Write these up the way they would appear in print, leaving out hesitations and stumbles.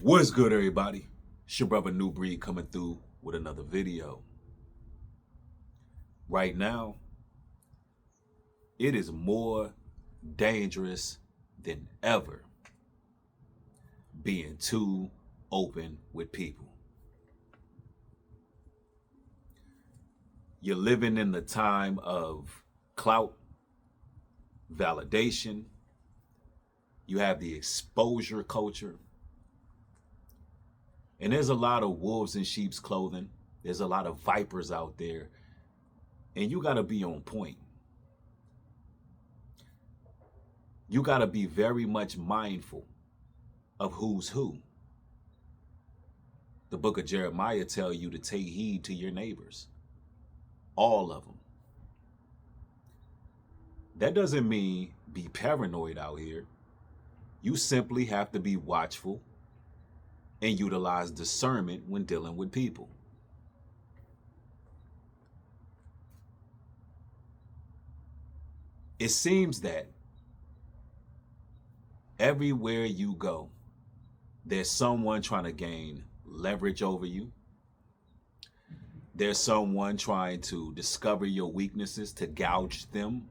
What's good, everybody? It's your brother New Breed coming through with another video. Right now, it is more dangerous than ever being too open with people. You're living in the time of clout, validation. You have the exposure culture. And there's a lot of wolves in sheep's clothing. There's a lot of vipers out there. And you got to be on point. You got to be very much mindful of who's who. The book of Jeremiah tells you to take heed to your neighbors. All of them. That doesn't mean be paranoid out here. You simply have to be watchful and utilize discernment when dealing with people. It seems that everywhere you go, there's someone trying to gain leverage over you. There's someone trying to discover your weaknesses to gouge them.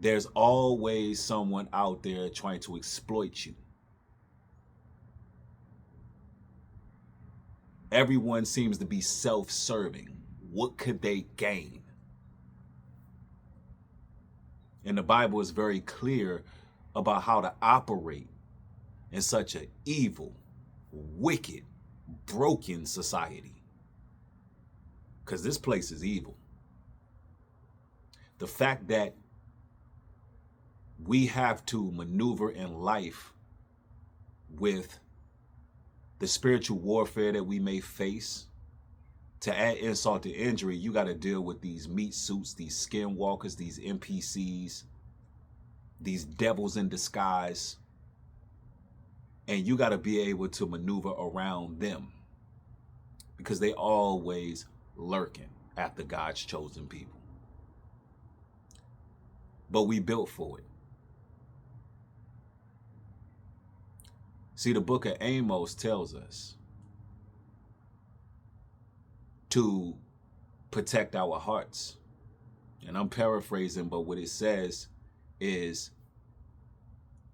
There's always someone out there trying to exploit you. Everyone seems to be self-serving. What could they gain? And the Bible is very clear about how to operate in such an evil, wicked, broken society. Because this place is evil. The fact that we have to maneuver in life with the spiritual warfare that we may face, to add insult to injury, you got to deal with these meat suits, these skinwalkers, these NPCs, these devils in disguise. And you got to be able to maneuver around them because they always lurking after God's chosen people. But we built for it. See, the book of Amos tells us to protect our hearts. And I'm paraphrasing, but what it says is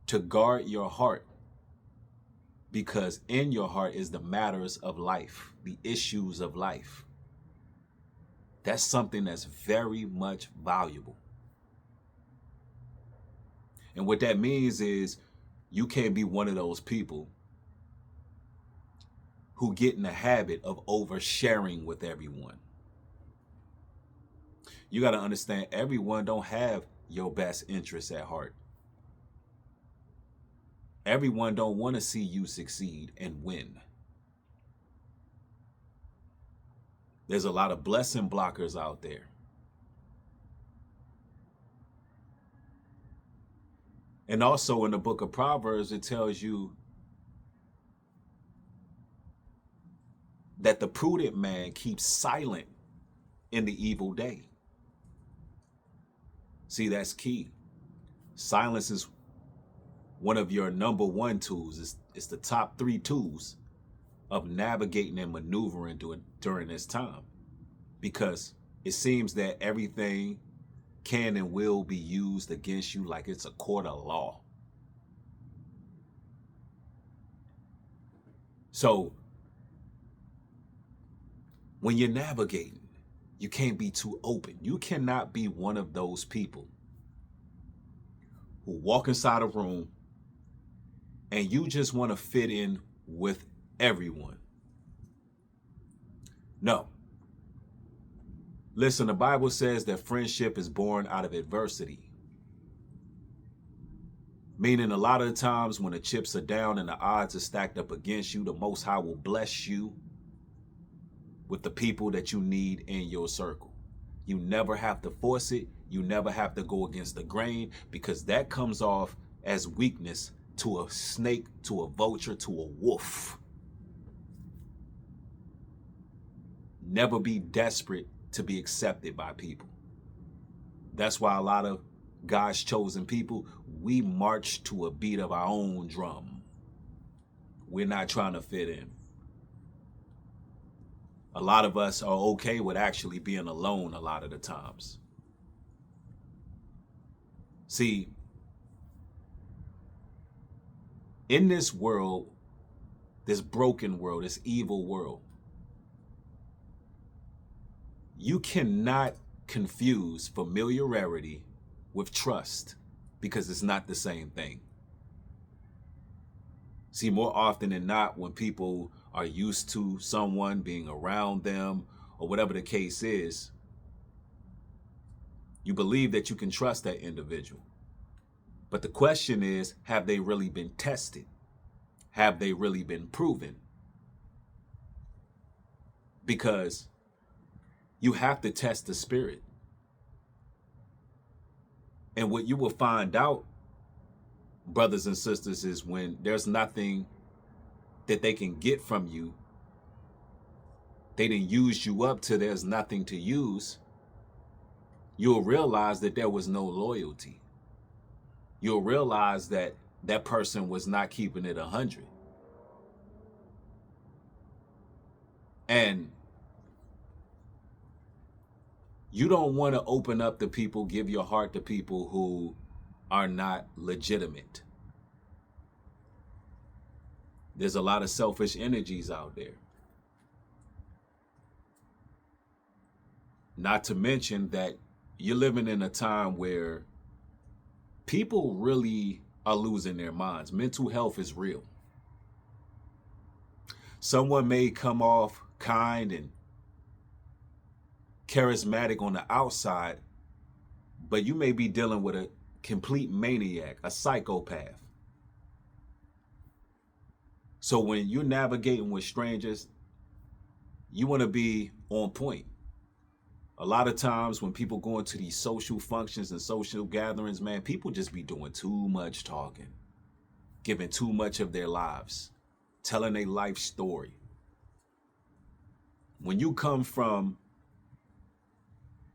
to guard your heart, because in your heart is the matters of life, the issues of life. That's something that's very much valuable. And what that means is you can't be one of those people who get in the habit of oversharing with everyone. You got to understand, everyone don't have your best interests at heart. Everyone don't want to see you succeed and win. There's a lot of blessing blockers out there. And also in the book of Proverbs, it tells you that the prudent man keeps silent in the evil day. See, that's key. Silence is one of your number one tools. It's the top 3 tools of navigating and maneuvering during this time. Because it seems that everything can and will be used against you like it's a court of law. So when you're navigating, you can't be too open. You cannot be one of those people who walk inside a room and you just want to fit in with everyone. No. Listen, the Bible says that friendship is born out of adversity. Meaning a lot of the times when the chips are down and the odds are stacked up against you, the Most High will bless you with the people that you need in your circle. You never have to force it. You never have to go against the grain, because that comes off as weakness to a snake, to a vulture, to a wolf. Never be desperate to be accepted by people. That's why a lot of God's chosen people, we march to a beat of our own drum. We're not trying to fit in. A lot of us are okay with actually being alone a lot of the times. See, in this world, this broken world, this evil world, you cannot confuse familiarity with trust because it's not the same thing. See, more often than not, when people are used to someone being around them or whatever the case is, you believe that you can trust that individual. But the question is, have they really been tested? Have they really been proven? Because you have to test the spirit. And what you will find out, brothers and sisters, is when there's nothing that they can get from you, they didn't use you up till there's nothing to use, you'll realize that there was no loyalty. You'll realize that that person was not keeping it 100. And you don't want to open up to people, give your heart to people who are not legitimate. There's a lot of selfish energies out there. Not to mention that you're living in a time where people really are losing their minds. Mental health is real. Someone may come off kind and charismatic on the outside, but you may be dealing with a complete maniac, a psychopath. So when you're navigating with strangers, you want to be on point. A lot of times when people go into these social functions and social gatherings, man, people just be doing too much talking, giving too much of their lives, telling their life story. When you come from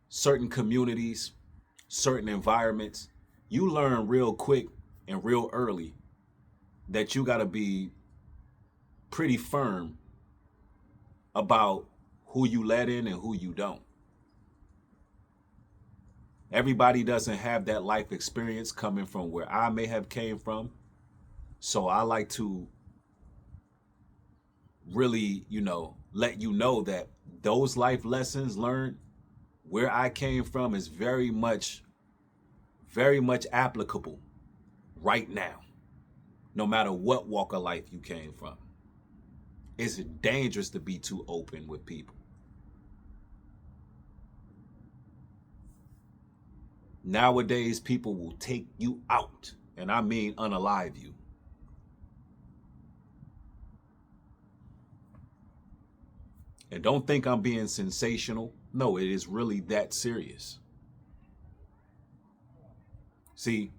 certain communities, certain environments, you learn real quick and real early that you got to be pretty firm about who you let in and who you don't. Everybody doesn't have that life experience coming from where I may have came from. So I like to really, let you know that those life lessons learned where I came from is very much applicable right now, no matter what walk of life you came from. It's dangerous to be too open with people. Nowadays, people will take you out, and I mean unalive you. And don't think I'm being sensational. No, it is really that serious. See,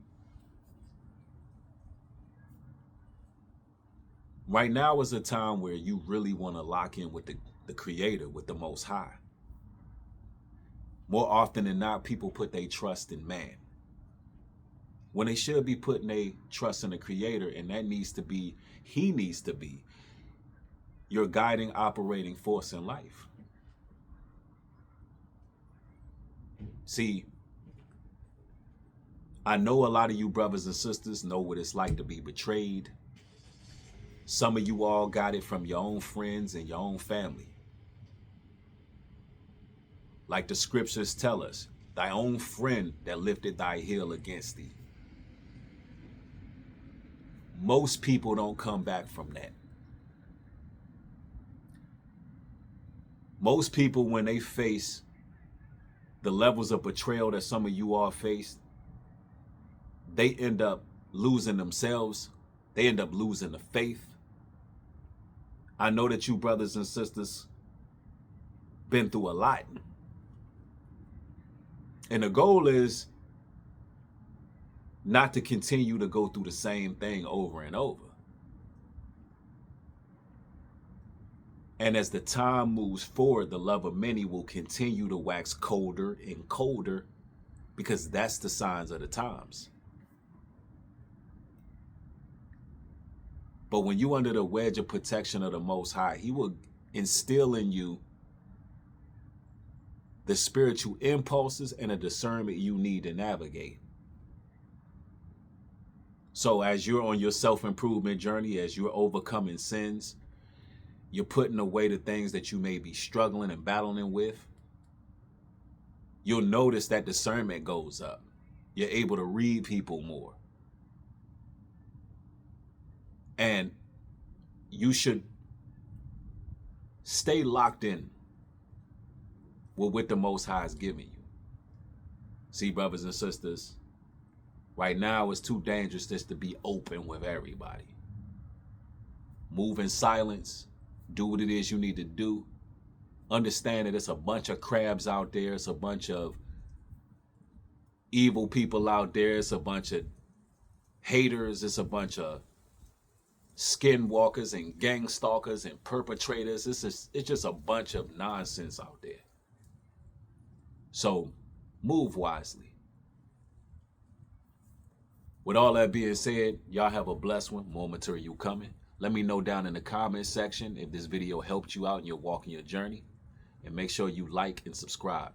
right now is a time where you really want to lock in with the Creator, with the Most High. More often than not, people put their trust in man, when they should be putting their trust in the Creator, and He needs to be your guiding, operating force in life. See, I know a lot of you brothers and sisters know what it's like to be betrayed. Some of you all got it from your own friends and your own family. Like the scriptures tell us, thy own friend that lifted thy heel against thee. Most people don't come back from that. Most people, when they face the levels of betrayal that some of you all faced, they end up losing themselves. They end up losing the faith. I know that you brothers and sisters been through a lot. And the goal is not to continue to go through the same thing over and over. And as the time moves forward, the love of many will continue to wax colder and colder because that's the signs of the times. But when you under the wedge of protection of the Most High, he will instill in you the spiritual impulses and the discernment you need to navigate. So as you're on your self-improvement journey, as you're overcoming sins, you're putting away the things that you may be struggling and battling with, you'll notice that discernment goes up. You're able to read people more. And you should stay locked in with what the Most High is giving you. See, brothers and sisters, right now it's too dangerous just to be open with everybody. Move in silence. Do what it is you need to do. Understand that it's a bunch of crabs out there. It's a bunch of evil people out there. It's a bunch of haters. It's a bunch of skinwalkers and gang stalkers and perpetrators. It's just a bunch of nonsense out there. So move wisely. With all that being said, y'all have a blessed one. More material coming. Let me know down in the comments section if this video helped you out in your walking your journey. And make sure you like and subscribe.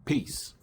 Peace.